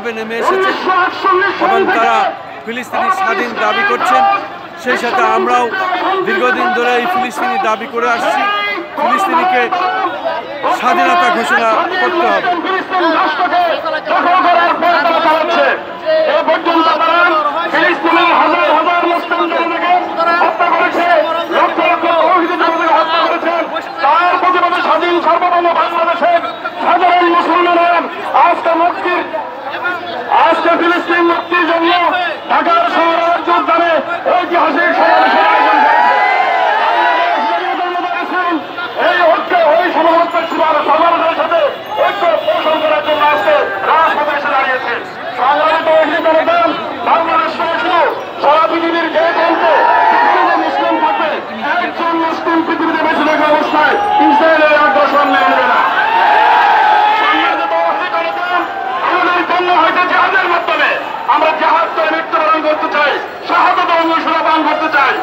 ব্যাপকভাবে নেমে এসেছেন এবং তারা ফিলিস্তিনি স্বাধীন দাবি করছেন। সেই সাথে আমরাও দীর্ঘদিন ধরে এই ফিলিস্তিনি দাবি করে আসছি, ফিলিস্তিনিকে স্বাধীনতা ঘোষণা করতে হবে। স্বাধীন সার্বভৌম বাংলাদেশের সাধারণ মুসলমানের আজকে ফিলিস্তিন মুক্তির জন্য ঢাকার শহরের যোগদানে ঐতিহাসিক সমাবেশের আয়োজন করেছেন। এই ঐক্য ওই সমাবেশের সমাবেশের সাথে ঐক্য পোষণ করার জন্য আজকে রাজপথে এসে দাঁড়িয়েছে। সংগ্রামিত জনগণ, বাংলাদেশ শুধু সারা পৃথিবীর যে প্রান্তে মুসলিম থাকবে, একজন মুসলিম পৃথিবীতে বেঁচে থাকা অবস্থায় ইসরায়েলের আগ্রাসন মেনে নেবে না। আমরা জাহাজ করে মৃত্যুবরণ করতে চাই, শাহাদাত অনুসরণ পান করতে চাই।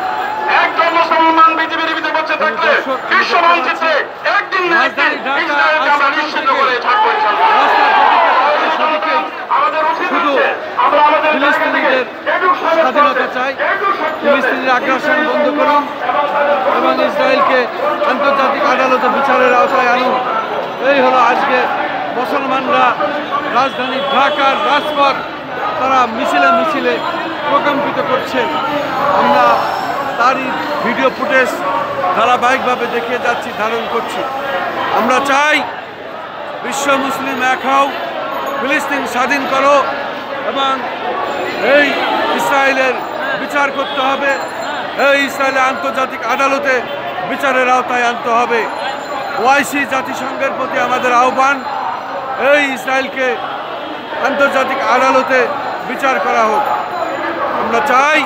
একজন মুসলমান পৃথিবীর ভিতরে বেঁচে থাকলে বিশ্ব মানচিত্রে একদিন না একদিন ইসরায়েলকে আমরা নিশ্চিত করে ছাড়বো ইনশাআল্লাহ। আমাদের উচিত হচ্ছে আমরা আমাদের ফিলিস্তিনিদের স্বাধীনতা চাই, ফিলিস্তিনির আগ্রাসন বন্ধ করুন এবং ইসরায়েলকে আন্তর্জাতিক আদালতে বিচারের আওতায় আনুন। এই হলো আজকে মুসলমানরা রাজধানী ঢাকার রাজপথ তারা মিছিলে মিছিলে প্রকম্পিত করছে। আমরা তারই ভিডিও ফুটেজ ধারাবাহিকভাবে দেখিয়ে যাচ্ছি, ধারণ করছি। আমরা চাই বিশ্ব মুসলিম এক হও, ফিলিস্তিন স্বাধীন করো এবং এই ইসরায়েলের বিচার করতে হবে, এই ইসরায়েলের আন্তর্জাতিক আদালতে বিচারের আওতায় আনতে হবে। ওআইসি জাতিসংঘের প্রতি আমাদের আহ্বান, এই ইসরায়েলকে আন্তর্জাতিক আদালতে বিচার করা হোক। আমরা চাই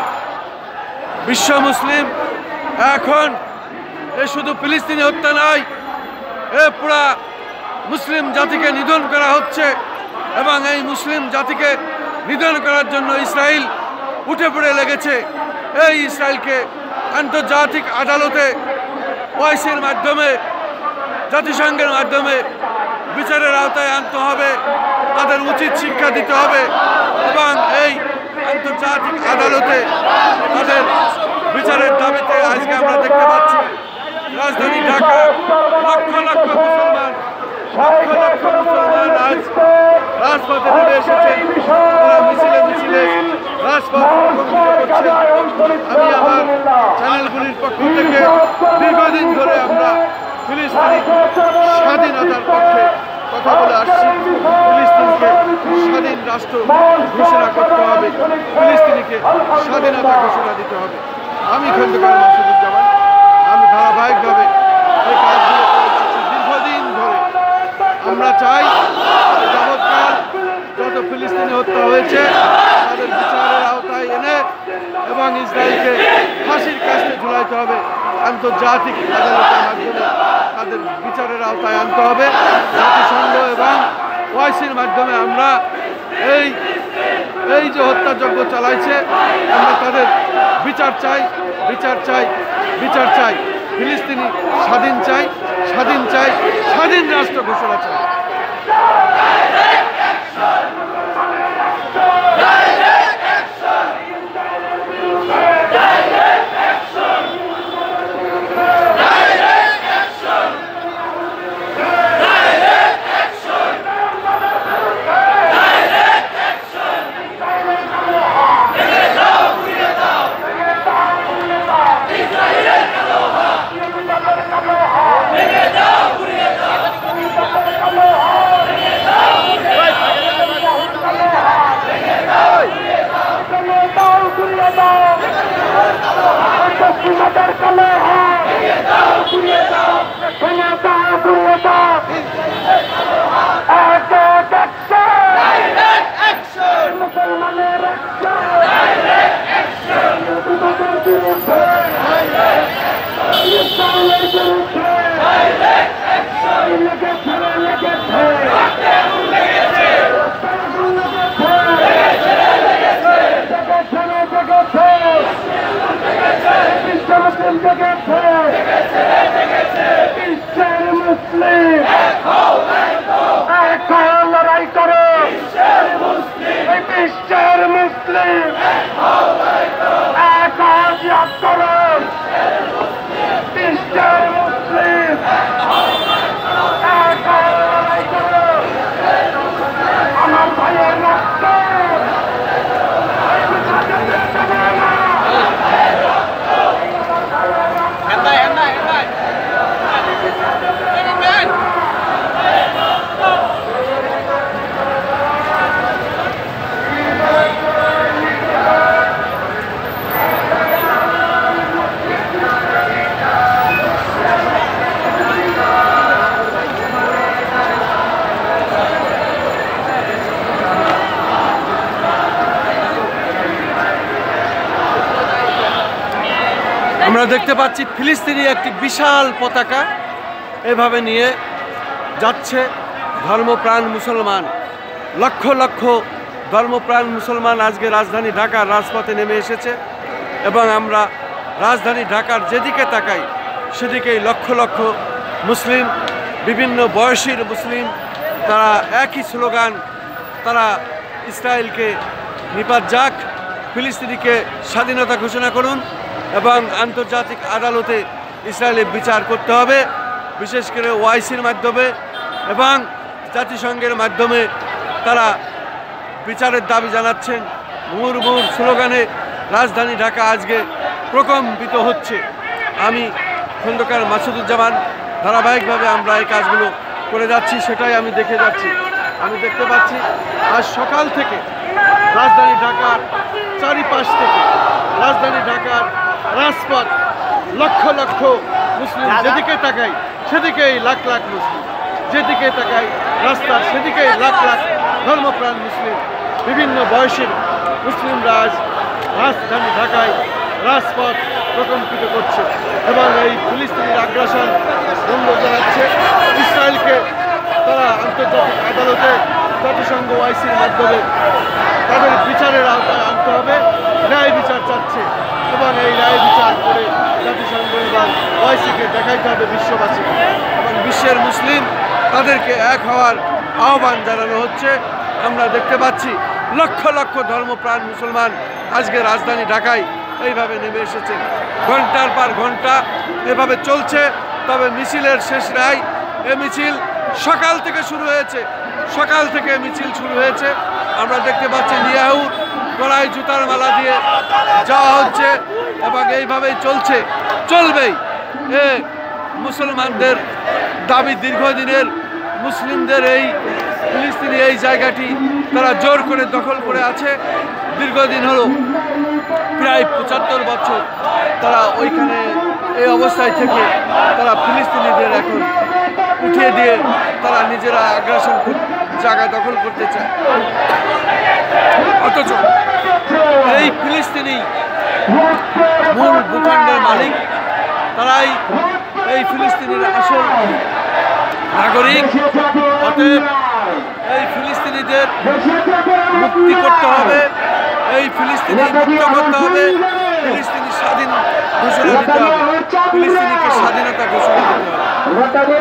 বিশ্ব মুসলিম এখন শুধু ফিলিস্তিনি হত্যা নয়, পুরা মুসলিম জাতিকে নিধন করা হচ্ছে এবং এই মুসলিম জাতিকে নিধন করার জন্য ইসরায়েল উঠে পড়ে লেগেছে। এই ইসরায়েলকে আন্তর্জাতিক আদালতে ওআইসির মাধ্যমে, জাতিসংঘের মাধ্যমে বিচারের আওতায় আনতে হবে, তাদের উচিত শিক্ষা দিতে হবে এবং এই আন্তর্জাতিক আদালতে তাদের বিচারের দাবিতে আজকে আমরা দেখতে পাচ্ছি রাজধানী ঢাকা লক্ষ লক্ষ মুসলমান আজ রাজপথে নেমে এসেছেন। তারা মিছিলে মিছিলে রাজপথ করছেন। আমি আমার চ্যানেলগুলির পক্ষ থেকে দীর্ঘদিন ধরে আমরা ফিলিস্তিনি স্বাধীনতার পক্ষে কথা বলে আসছি। ফিলিস্তিনকে স্বাধীন রাষ্ট্র ঘোষণা করতে হবে, ফিলিস্তিনিকে স্বাধীনতা ঘোষণা দিতে হবে। আমি খন্দকার মাসুদুজ্জামান, আমি ধারাবাহিকভাবে এই কাজগুলো করে যাচ্ছি দীর্ঘদিন ধরে। আমরা চাই যাবৎকাল যত ফিলিস্তিনি হত্যা হয়েছে তাদের বিচারের আওতায় এনে এবং ইসরায়েলকে ফাঁসির কাস্তে ঝুলাইতে হবে, আন্তর্জাতিক আদালতের মাধ্যমে তাদের বিচারের আওতায় আনতে হবে। জাতিসংঘ এবং ওআইসির মাধ্যমে আমরা এই যে হত্যাযজ্ঞ চালাইছে আমরা তাদের বিচার চাই, বিচার চাই, বিচার চাই। ফিলিস্তিনি স্বাধীন চাই, স্বাধীন চাই, স্বাধীন রাষ্ট্র ঘোষণা চাই। আমরা দেখতে পাচ্ছি ফিলিস্তিনি একটি বিশাল পতাকা এভাবে নিয়ে যাচ্ছে ধর্মপ্রাণ মুসলমান। লক্ষ লক্ষ ধর্মপ্রাণ মুসলমান আজকে রাজধানী ঢাকার রাজপথে নেমে এসেছে এবং আমরা রাজধানী ঢাকার যেদিকে তাকাই সেদিকেই লক্ষ লক্ষ মুসলিম, বিভিন্ন বয়সীর মুসলিম, তারা একই স্লোগান, তারা ইসরায়েলকে নিপাত যাক, ফিলিস্তিনিকে স্বাধীনতা ঘোষণা করুন এবং আন্তর্জাতিক আদালতে ইসরায়েলের বিচার করতে হবে, বিশেষ করে ওআইসির মাধ্যমে এবং জাতিসংঘের মাধ্যমে তারা বিচারের দাবি জানাচ্ছেন। মুহুর্মুহুর স্লোগানে রাজধানী ঢাকা আজকে প্রকম্পিত হচ্ছে। আমি খন্দকার মাসুদুজ্জামান, ধারাবাহিকভাবে আমরা এই কাজগুলো করে যাচ্ছি, সেটাই আমি দেখে যাচ্ছি। আমি দেখতে পাচ্ছি আজ সকাল থেকে রাজধানী ঢাকার চারিপাশ থেকে, রাজধানী ঢাকার রাজপথ, লক্ষ লক্ষ মুসলিম, যেদিকে তাকাই সেদিকেই লাখ লাখ মুসলিম, যেদিকে তাকাই রাস্তা সেদিকেই লাখ লাখ ধর্মপ্রাণ মুসলিম, বিভিন্ন বয়সের মুসলিমরা আজ রাজধানী ঢাকায় রাজপথ প্রকম্পিত করছে এবং এই ফিলিস্তিনির আগ্রাসন বন্ধ জানাচ্ছে। ইসরায়েলকে তারা আন্তর্জাতিক আদালতে জাতিসংঘ ওআইসির মাধ্যমে তাদের বিচারের আওতায় আনতে হবে, ন্যায় বিচার চাচ্ছে এবং এই ন্যায় বিচার করে জাতিসংঘ এবং ওআইসিকে দেখাইতে হবে বিশ্ববাসীকে এবং বিশ্বের মুসলিম তাদেরকে এক হওয়ার আহ্বান জানানো হচ্ছে। আমরা দেখতে পাচ্ছি লক্ষ লক্ষ ধর্মপ্রাণ মুসলমান আজকে রাজধানী ঢাকায় এইভাবে নেমে এসেছে। ঘন্টার পর ঘন্টা এভাবে চলছে, তবে মিছিলের শেষ নাই। এ মিছিল সকাল থেকে শুরু হয়েছে, সকাল থেকে মিছিল শুরু হয়েছে। আমরা দেখতে পাচ্ছি নিয়াহুর গলায় জুতার মালা দিয়ে যাওয়া হচ্ছে এবং এইভাবেই চলছে, চলবেই। এ মুসলমানদের দাবি, দীর্ঘদিনের মুসলিমদের এই ফিলিস্তিনি এই জায়গাটি তারা জোর করে দখল করে আছে। দীর্ঘদিন হলো, প্রায় ৭৫ বছর তারা ওইখানে এই অবস্থায় থেকে তারা ফিলিস্তিনিদের এখন উঠিয়ে দিয়ে তারা নিজেরা আগ্রাসন জায়গা দখল করতে চায়। অথচ এই ফিলিস্তিনি মূল ভূখণ্ডের মালিক, তারাই এই ফিলিস্তিনির আসল নাগরিক। অতএব এই ফিলিস্তিনিদের মুক্তি করতে হবে, এই ফিলিস্তিনি মুক্ত করতে হবে, ফিলিস্তিনি স্বাধীন ঘোষণা দিতে হবে, ফিলিস্তিনিকে স্বাধীনতা ঘোষণা দিতে হবে।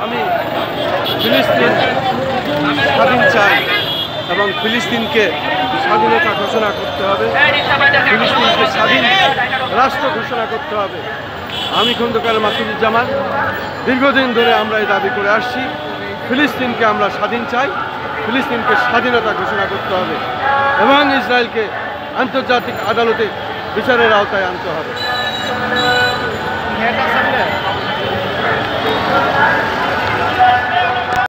আমি ফিলিস্তিন স্বাধীন চাই এবং ফিলিস্তিনকে স্বাধীনতা ঘোষণা করতে হবে, ফিলিস্তিনকে স্বাধীন রাষ্ট্র ঘোষণা করতে হবে। আমি খন্দকার মাসুদুজ্জামান, দীর্ঘদিন ধরে আমরা এই দাবি করে আসছি, ফিলিস্তিনকে আমরা স্বাধীন চাই, ফিলিস্তিনকে স্বাধীনতা ঘোষণা করতে হবে এবং ইসরায়েলকে আন্তর্জাতিক আদালতে বিচারের আওতায় আনতে হবে।